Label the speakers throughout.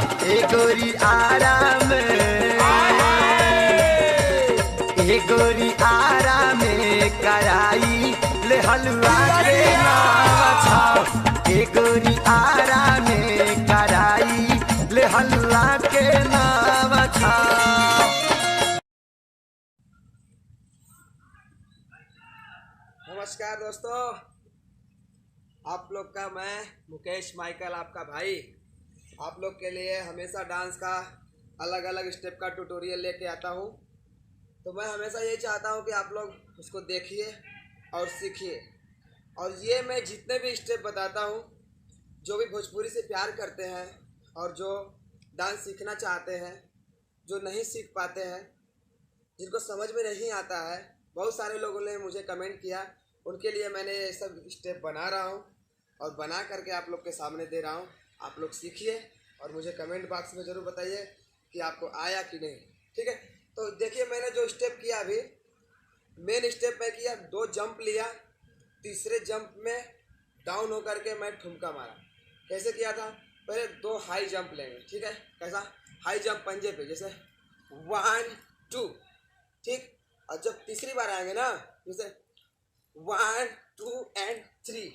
Speaker 1: ए गोरी आराम, ए गोरी आराम कराई ले हलवा के नाम छाओ, ए गोरी आराम कराई ले हलवा के नाम छाओ।
Speaker 2: नमस्कार दोस्तों, आप लोग का मैं मुकेश माइकल आपका भाई आप लोग के लिए हमेशा डांस का अलग अलग स्टेप का ट्यूटोरियल लेके आता हूँ। तो मैं हमेशा यही चाहता हूँ कि आप लोग उसको देखिए और सीखिए। और ये मैं जितने भी स्टेप बताता हूँ, जो भी भोजपुरी से प्यार करते हैं और जो डांस सीखना चाहते हैं, जो नहीं सीख पाते हैं, जिनको समझ में नहीं आता है, बहुत सारे लोगों ने मुझे कमेंट किया, उनके लिए मैंने ये सब स्टेप बना रहा हूँ और बना करके आप लोग के सामने दे रहा हूँ। आप लोग सीखिए और मुझे कमेंट बॉक्स में ज़रूर बताइए कि आपको आया कि नहीं। ठीक है, तो देखिए मैंने जो स्टेप किया अभी, मेन स्टेप में किया, 2 जंप लिया, तीसरे जंप में डाउन होकर के मैं ठुमका मारा। कैसे किया था? पहले 2 हाई जंप लेंगे। ठीक है, कैसा? हाई जंप पंजे पे, जैसे 1 2, ठीक। और जब तीसरी बार आएंगे ना, जैसे 1 2 एंड 3,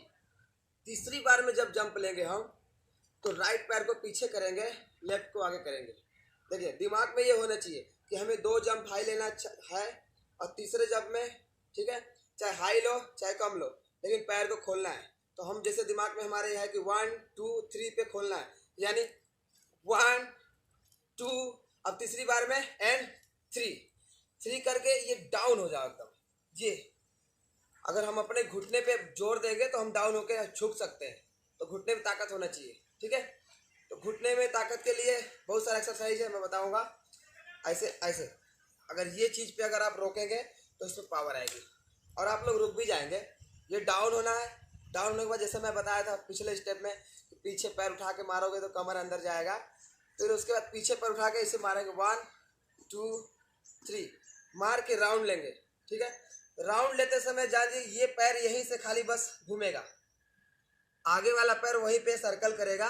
Speaker 2: तीसरी बार में जब जंप लेंगे हम, तो राइट पैर को पीछे करेंगे, लेफ्ट को आगे करेंगे। देखिए दिमाग में ये होना चाहिए कि हमें 2 जंप हाई लेना है और तीसरे जंप में, ठीक है, चाहे हाई लो चाहे कम लो, लेकिन पैर को खोलना है। तो हम जैसे दिमाग में हमारे यह है कि 1 2 3 पे खोलना है, यानी 1 2, अब तीसरी बार में एंड 3 करके ये डाउन हो जाओ एकदम। ये अगर हम अपने घुटने पे जोर देंगे तो हम डाउन होकर झुक सकते हैं, तो घुटने में ताकत होना चाहिए। ठीक है, तो घुटने में ताकत के लिए बहुत सारा एक्सरसाइज है, मैं बताऊंगा। ऐसे ऐसे अगर ये चीज़ पे अगर आप रोकेंगे तो इसमें पावर आएगी और आप लोग रुक भी जाएंगे। ये डाउन होना है। डाउन होने के बाद जैसे मैं बताया था पिछले स्टेप में, पीछे पैर उठा के मारोगे तो कमर अंदर जाएगा। फिर उसके बाद पीछे पैर उठा के इसे मारेंगे, 1 2 3 मार के राउंड लेंगे। ठीक है, राउंड लेते समय जानिए ये पैर यहीं से खाली बस घूमेगा, आगे वाला पैर वहीं पे सर्कल करेगा,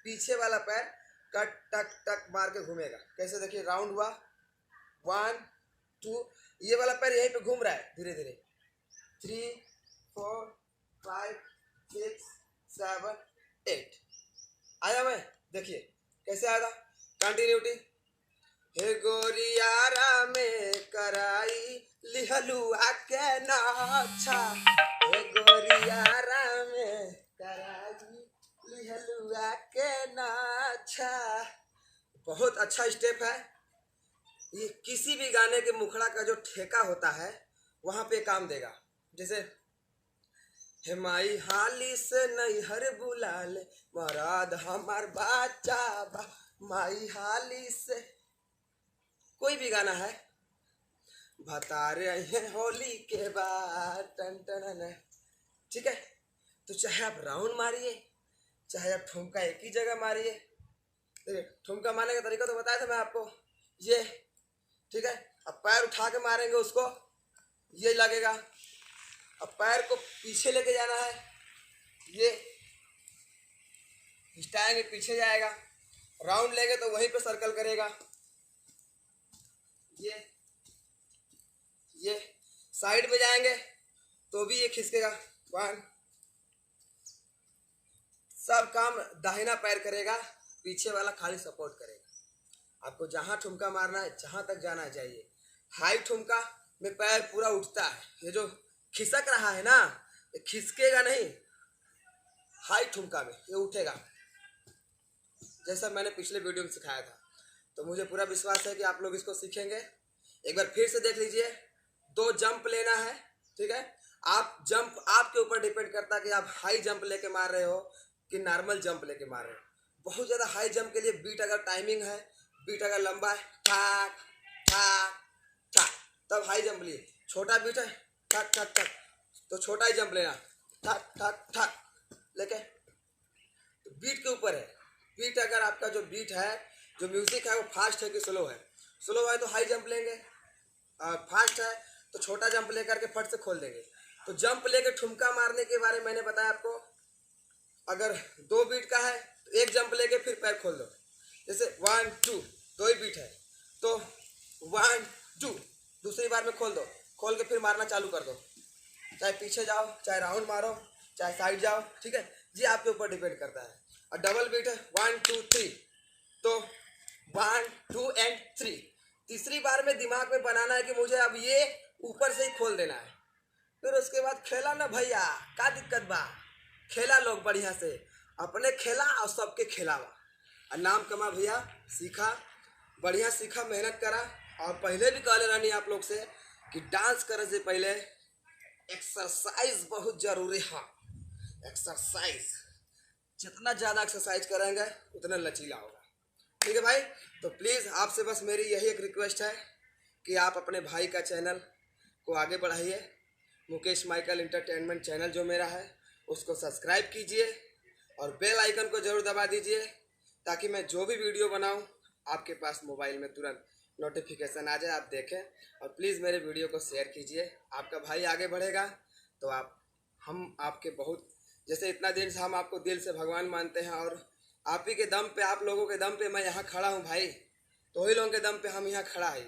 Speaker 2: पीछे वाला पैर कट टक टक मार के घूमेगा। कैसे? देखिए, राउंड हुआ 1 2, ये वाला पैर यहीं पे घूम रहा है धीरे धीरे, 3 4 5 6 7 8 आया। मैं देखिए कैसे आया था, कंटिन्यूटी। हे गोरियारा में कराई लिहलुआ के नाचा, हे गोरियारा में कराई लिहलुआ के नाचा। बहुत अच्छा स्टेप है ये। किसी भी गाने के मुखड़ा का जो ठेका होता है वहाँ पे काम देगा। जैसे हे माई हाली से नैहर बुला ले, मराद हमार बाचा बा, माई हाली से, कोई भी गाना है, भतारे हैं होली के बाद टन टन। ठीक है, तो चाहे आप राउंड मारिए चाहे आप ठुमका एक ही जगह मारिए। देखिए ठुमका मारने का तरीका तो बताया था मैं आपको, ये। ठीक है, अब पैर उठा के मारेंगे उसको, ये लगेगा। अब पैर को पीछे लेके जाना है, ये खिंचाएंगे पीछे जाएगा, राउंड लेंगे तो वहीं पे सर्कल करेगा। ये साइड में जाएंगे तो भी ये खिसकेगा। 1, सब काम दाहिना पैर करेगा, पीछे वाला खाली सपोर्ट करेगा। आपको जहां ठुमका मारना है, जहां तक जाना चाहिए। हाई ठुमका में पैर पूरा उठता है, ये जो खिसक रहा है ना, ये खिसकेगा नहीं। हाई ठुमका में ये उठेगा, जैसा मैंने पिछले वीडियो में सिखाया था। तो मुझे पूरा विश्वास है कि आप लोग इसको सीखेंगे। एक बार फिर से देख लीजिए, 2 जंप लेना है। ठीक है, आप जंप आपके ऊपर डिपेंड करता है कि आप हाई जंप लेके मार रहे हो कि नॉर्मल जंप लेके मार रहे हो। बहुत ज़्यादा हाई जंप के लिए बीट अगर टाइमिंग है, बीट अगर लंबा है, ठाक ठाक ठाक, तब हाई जंप लिए। छोटा बीट है, ठक ठक ठक, तो छोटा ही जंप लेना, ठक ठक ठक लेके। तो बीट के ऊपर है। बीट अगर आपका जो बीट है, जो म्यूजिक है, वो फास्ट है कि स्लो है। स्लो है तो हाई जंप लेंगे, फास्ट है तो छोटा जंप लेकर के फट से खोल देंगे। तो जंप लेके ठुमका मारने के बारे में मैंने बताया आपको। अगर 2 बीट का है तो 1 जंप लेके फिर पैर खोल दो, जैसे 1 2 दो ही बीट है, तो 1 2, दूसरी बार में खोल दो, खोल के फिर मारना चालू कर दो, चाहे पीछे जाओ, चाहे राउंड मारो, चाहे साइड जाओ, ठीक है जी, आपके ऊपर डिपेंड करता है। और डबल बीट है 1 2 3, तो 1 2 एंड 3। तीसरी बार में दिमाग में बनाना है कि मुझे अब ये ऊपर से ही खोल देना है, फिर उसके बाद खेला ना भैया, का दिक्कत बा, खेला लोग बढ़िया से, अपने खेला और सबके खिलावा और नाम कमा भैया, सीखा बढ़िया, सीखा, मेहनत करा। और पहले भी कहले रहनी आप लोग से कि डांस करे से पहले एक्सरसाइज बहुत जरूरी है। एक्सरसाइज जितना ज़्यादा एक्सरसाइज करेंगे उतना लचीला होगा, ठीक है भाई। तो प्लीज़ आपसे बस मेरी यही एक रिक्वेस्ट है कि आप अपने भाई का चैनल को आगे बढ़ाइए। मुकेश माइकल एंटरटेनमेंट चैनल जो मेरा है उसको सब्सक्राइब कीजिए और बेल आइकन को ज़रूर दबा दीजिए, ताकि मैं जो भी वीडियो बनाऊं आपके पास मोबाइल में तुरंत नोटिफिकेशन आ जाए, आप देखें। और प्लीज़ मेरे वीडियो को शेयर कीजिए, आपका भाई आगे बढ़ेगा तो हम आपके बहुत, जैसे इतना दिन से हम आपको दिल से भगवान मानते हैं, और आप ही के दम पे, आप लोगों के दम पे मैं यहाँ खड़ा हूँ भाई, तो वही लोगों के दम पे हम यहाँ खड़ा है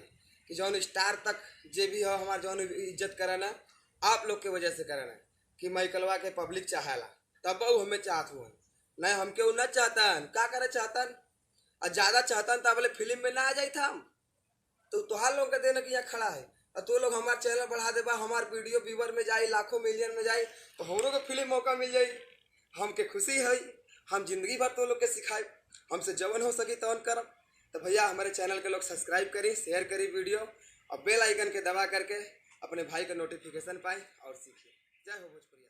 Speaker 2: कि जौन स्टार तक जे भी हो हमारे जौन इज्जत कराना आप लोग के वजह से कराना, कि माइकलवा के पब्लिक चाहेला तब वो हमें चाहत हुआ, नहीं हमके वो न चाहतन, का करे चाहतन, और ज़्यादा चाहतन तो बोले फिल्म में ना आ जाए था हम, तो तुहार लोग के देना कि यहाँ खड़ा है, और तो लोग हमारे चैनल बढ़ा देबा, हमार वीडियो व्यूवर में जाए, लाखों मिलियन में जाए, तो हम लोग को फिल्म मौका मिल जाए, हमके खुशी है, हम जिंदगी भर तो लोग के सिखाए, हमसे जवन हो सकी तवन करब। तो भैया हमारे चैनल के लोग सब्सक्राइब करी, शेयर करी वीडियो, और बेल आइकन के दबा करके अपने भाई का नोटिफिकेशन पाए और सीखिए। जय हो भोजपुरी।